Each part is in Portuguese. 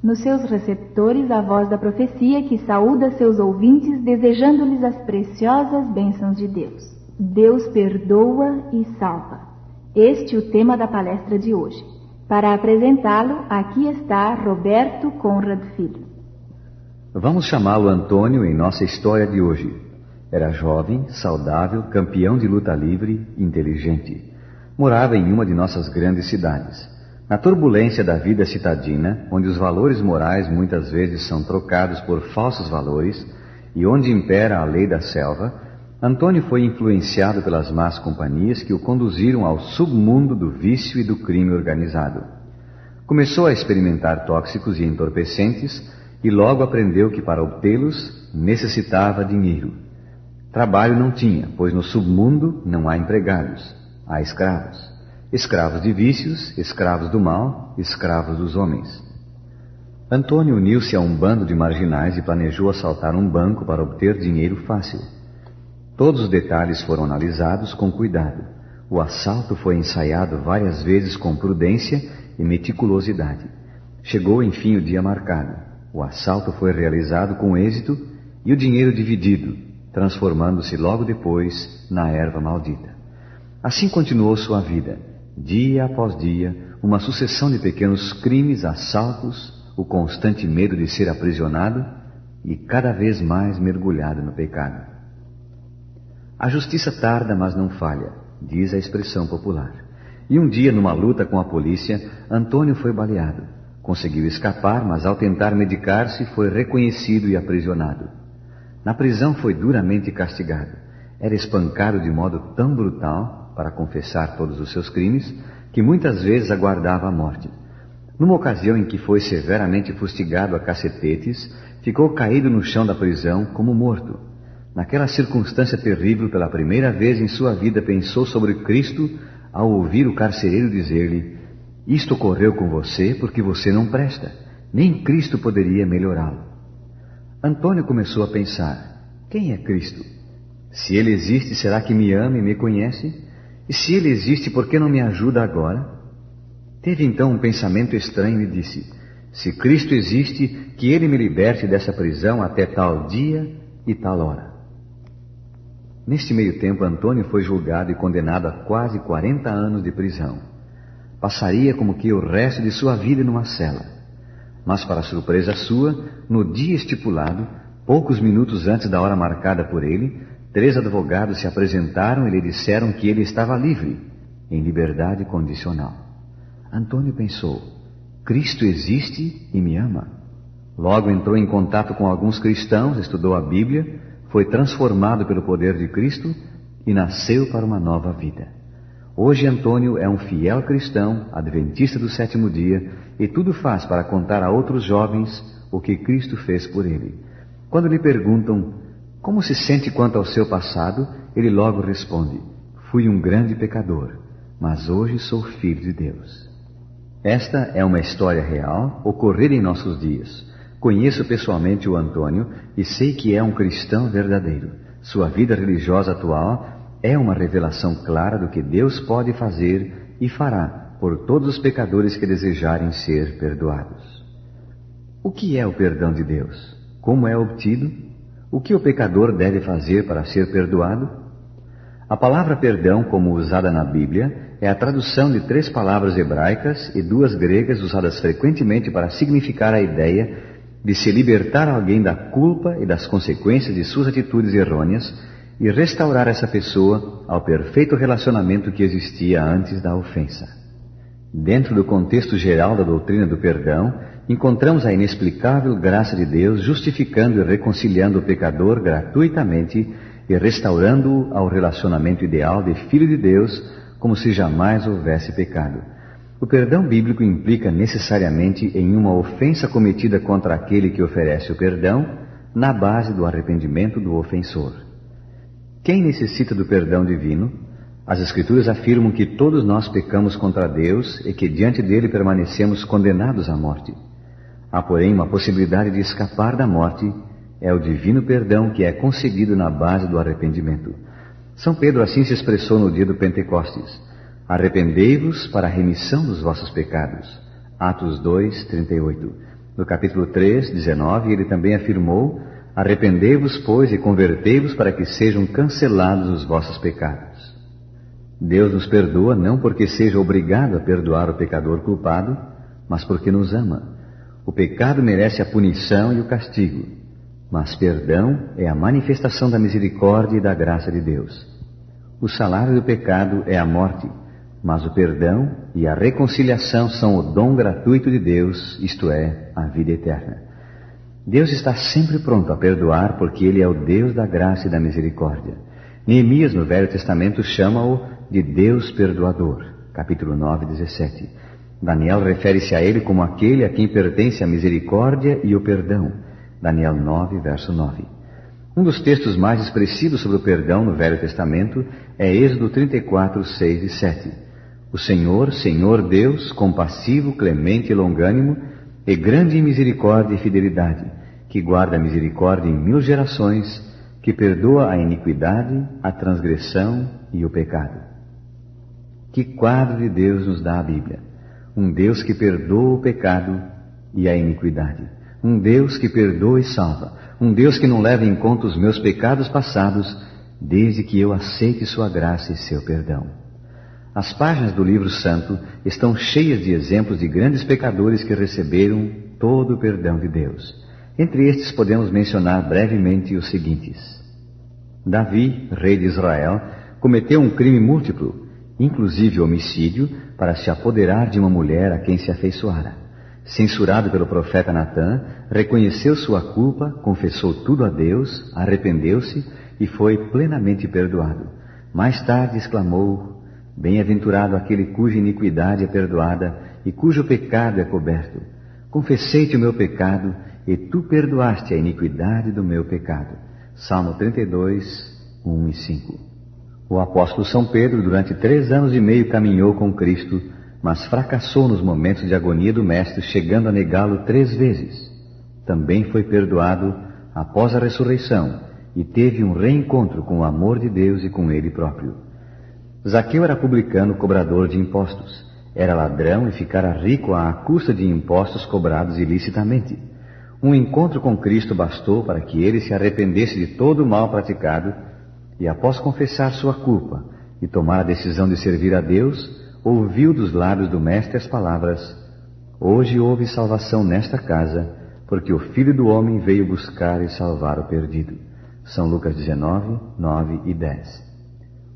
Nos seus receptores, a voz da profecia que saúda seus ouvintes, desejando-lhes as preciosas bênçãos de Deus. Deus perdoa e salva. Este é o tema da palestra de hoje. Para apresentá-lo, aqui está Roberto Conrad Filho. Vamos chamá-lo Antônio em nossa história de hoje. Era jovem, saudável, campeão de luta livre, inteligente. Morava em uma de nossas grandes cidades. Na turbulência da vida citadina, onde os valores morais muitas vezes são trocados por falsos valores e onde impera a lei da selva, Antônio foi influenciado pelas más companhias que o conduziram ao submundo do vício e do crime organizado. Começou a experimentar tóxicos e entorpecentes e logo aprendeu que para obtê-los necessitava dinheiro. Trabalho não tinha, pois no submundo não há empregados, há escravos. Escravos de vícios, escravos do mal, escravos dos homens. Antônio uniu-se a um bando de marginais e planejou assaltar um banco para obter dinheiro fácil. Todos os detalhes foram analisados com cuidado. O assalto foi ensaiado várias vezes com prudência e meticulosidade. Chegou enfim o dia marcado. O assalto foi realizado com êxito e o dinheiro dividido, transformando-se logo depois na erva maldita. Assim continuou sua vida. Dia após dia, uma sucessão de pequenos crimes, assaltos, o constante medo de ser aprisionado e cada vez mais mergulhado no pecado. A justiça tarda, mas não falha, diz a expressão popular. E um dia, numa luta com a polícia, Antônio foi baleado. Conseguiu escapar, mas ao tentar medicar-se, foi reconhecido e aprisionado. Na prisão foi duramente castigado. Era espancado de modo tão brutal, para confessar todos os seus crimes, que muitas vezes aguardava a morte. Numa ocasião em que foi severamente fustigado a cacetetes, ficou caído no chão da prisão como morto. Naquela circunstância terrível, pela primeira vez em sua vida, pensou sobre Cristo ao ouvir o carcereiro dizer-lhe: "Isto ocorreu com você porque você não presta, nem Cristo poderia melhorá-lo." Antônio começou a pensar: quem é Cristo? Se ele existe, será que me ama e me conhece? E se ele existe, por que não me ajuda agora? Teve então um pensamento estranho e disse: se Cristo existe, que ele me liberte dessa prisão até tal dia e tal hora. Neste meio tempo, Antônio foi julgado e condenado a quase 40 anos de prisão. Passaria como que o resto de sua vida numa cela. Mas, para surpresa sua, no dia estipulado, poucos minutos antes da hora marcada por ele, 3 advogados se apresentaram e lhe disseram que ele estava livre, em liberdade condicional. Antônio pensou: Cristo existe e me ama. Logo entrou em contato com alguns cristãos, estudou a Bíblia, foi transformado pelo poder de Cristo e nasceu para uma nova vida. Hoje Antônio é um fiel cristão, adventista do 7º dia, e tudo faz para contar a outros jovens o que Cristo fez por ele. Quando lhe perguntam: como se sente quanto ao seu passado? Ele logo responde: fui um grande pecador, mas hoje sou filho de Deus. Esta é uma história real, ocorrida em nossos dias. Conheço pessoalmente o Antônio e sei que é um cristão verdadeiro. Sua vida religiosa atual é uma revelação clara do que Deus pode fazer e fará por todos os pecadores que desejarem ser perdoados. O que é o perdão de Deus? Como é obtido? O que o pecador deve fazer para ser perdoado? A palavra perdão, como usada na Bíblia, é a tradução de 3 palavras hebraicas e 2 gregas usadas frequentemente para significar a ideia de se libertar alguém da culpa e das consequências de suas atitudes errôneas e restaurar essa pessoa ao perfeito relacionamento que existia antes da ofensa. Dentro do contexto geral da doutrina do perdão, encontramos a inexplicável graça de Deus justificando e reconciliando o pecador gratuitamente e restaurando-o ao relacionamento ideal de Filho de Deus, como se jamais houvesse pecado. O perdão bíblico implica necessariamente em uma ofensa cometida contra aquele que oferece o perdão, na base do arrependimento do ofensor. Quem necessita do perdão divino? As Escrituras afirmam que todos nós pecamos contra Deus e que diante dele permanecemos condenados à morte. Há, porém, uma possibilidade de escapar da morte, é o divino perdão que é concedido na base do arrependimento. São Pedro assim se expressou no dia do Pentecostes: arrependei-vos para a remissão dos vossos pecados. Atos 2, 38. No capítulo 3, 19, ele também afirmou: arrependei-vos, pois, e convertei-vos para que sejam cancelados os vossos pecados. Deus nos perdoa não porque seja obrigado a perdoar o pecador culpado, mas porque nos ama. O pecado merece a punição e o castigo, mas perdão é a manifestação da misericórdia e da graça de Deus. O salário do pecado é a morte, mas o perdão e a reconciliação são o dom gratuito de Deus, isto é, a vida eterna. Deus está sempre pronto a perdoar porque Ele é o Deus da graça e da misericórdia. Neemias, no Velho Testamento, chama-o de Deus perdoador, capítulo 9, 17. Daniel refere-se a ele como aquele a quem pertence a misericórdia e o perdão, Daniel 9, verso 9. Um dos textos mais expressivos sobre o perdão no Velho Testamento é Êxodo 34, 6 e 7. O Senhor, Senhor Deus, compassivo, clemente e longânimo, e grande em misericórdia e fidelidade, que guarda a misericórdia em 1000 gerações, que perdoa a iniquidade, a transgressão e o pecado. Que quadro de Deus nos dá a Bíblia! Um Deus que perdoa o pecado e a iniquidade. Um Deus que perdoa e salva. Um Deus que não leva em conta os meus pecados passados, desde que eu aceite sua graça e seu perdão. As páginas do livro santo estão cheias de exemplos de grandes pecadores que receberam todo o perdão de Deus. Entre estes podemos mencionar brevemente os seguintes. Davi, rei de Israel, cometeu um crime múltiplo, inclusive homicídio, para se apoderar de uma mulher a quem se afeiçoara. Censurado pelo profeta Natã, reconheceu sua culpa, confessou tudo a Deus, arrependeu-se e foi plenamente perdoado. Mais tarde exclamou: bem-aventurado aquele cuja iniquidade é perdoada e cujo pecado é coberto. Confessei-te o meu pecado e tu perdoaste a iniquidade do meu pecado. Salmo 32, 1 e 5. O apóstolo São Pedro, durante 3 anos e meio, caminhou com Cristo, mas fracassou nos momentos de agonia do Mestre, chegando a negá-lo 3 vezes. Também foi perdoado após a ressurreição e teve um reencontro com o amor de Deus e com ele próprio. Zaqueu era publicano, cobrador de impostos. Era ladrão e ficara rico à custa de impostos cobrados ilicitamente. Um encontro com Cristo bastou para que ele se arrependesse de todo o mal praticado e, após confessar sua culpa e tomar a decisão de servir a Deus, ouviu dos lábios do Mestre as palavras: hoje houve salvação nesta casa, porque o Filho do Homem veio buscar e salvar o perdido. São Lucas 19, 9 e 10.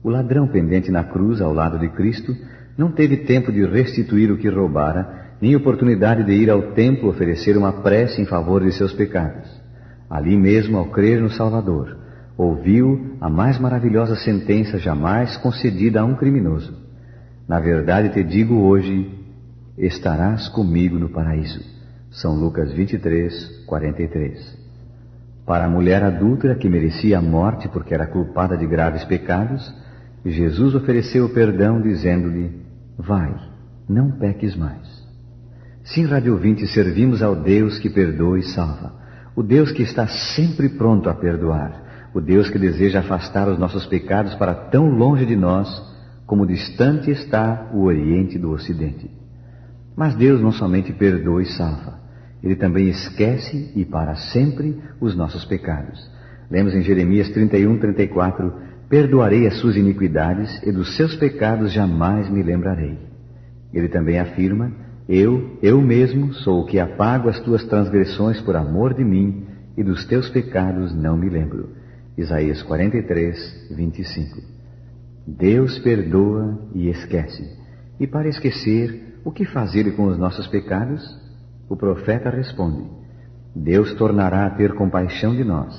O ladrão pendente na cruz ao lado de Cristo não teve tempo de restituir o que roubara, nem oportunidade de ir ao templo oferecer uma prece em favor de seus pecados. Ali mesmo, ao crer no Salvador, ouviu a mais maravilhosa sentença jamais concedida a um criminoso: na verdade te digo hoje, estarás comigo no paraíso. São Lucas 23, 43. Para a mulher adúltera que merecia a morte porque era culpada de graves pecados, Jesus ofereceu o perdão dizendo-lhe: vai, não peques mais. Sim, rádio ouvinte, servimos ao Deus que perdoa e salva, o Deus que está sempre pronto a perdoar, o Deus que deseja afastar os nossos pecados para tão longe de nós como distante está o Oriente do Ocidente. Mas Deus não somente perdoa e salva, Ele também esquece e para sempre os nossos pecados. Lemos em Jeremias 31, 34, perdoarei as suas iniquidades e dos seus pecados jamais me lembrarei. Ele também afirma: eu mesmo sou o que apago as tuas transgressões por amor de mim e dos teus pecados não me lembro. Isaías 43, 25. Deus perdoa e esquece. E para esquecer, o que fazer com os nossos pecados? O profeta responde: Deus tornará a ter compaixão de nós,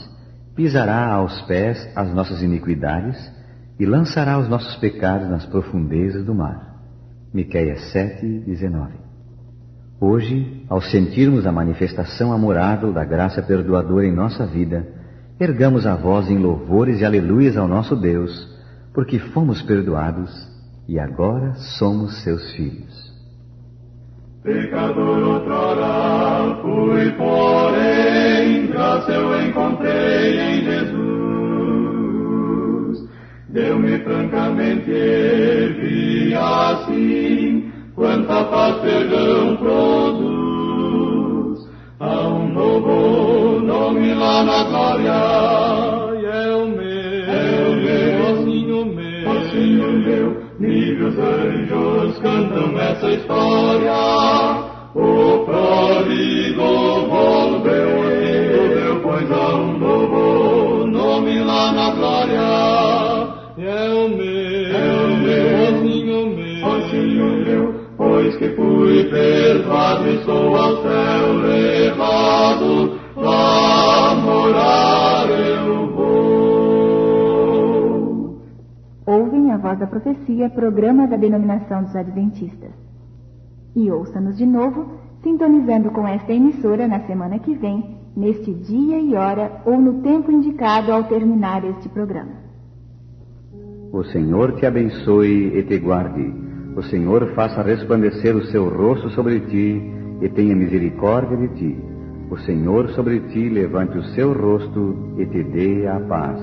pisará aos pés as nossas iniquidades e lançará os nossos pecados nas profundezas do mar. Miqueias 7:19. Hoje, ao sentirmos a manifestação amorável da graça perdoadora em nossa vida, ergamos a voz em louvores e aleluias ao nosso Deus, porque fomos perdoados e agora somos seus filhos. Pecador outrora fui, porém, graça eu encontrei em Jesus. Deu-me francamente vi assim, quanta paz perdão produz. Há um novo nome lá na glória, e é o meu, assim o meu. Níveis anjos cantam essa história. O pródigo volveu, pois há um novo nome lá na glória. É o meu, assim o meu, pois que fui perdoado e sou ao céu levado, lá morar eu vou. Ouvem a Voz da Profecia, programa da Denominação dos Adventistas. E ouça-nos de novo, sintonizando com esta emissora na semana que vem, neste dia e hora ou no tempo indicado ao terminar este programa. O Senhor te abençoe e te guarde. O Senhor faça resplandecer o seu rosto sobre ti e tenha misericórdia de ti. O Senhor sobre ti levante o seu rosto e te dê a paz.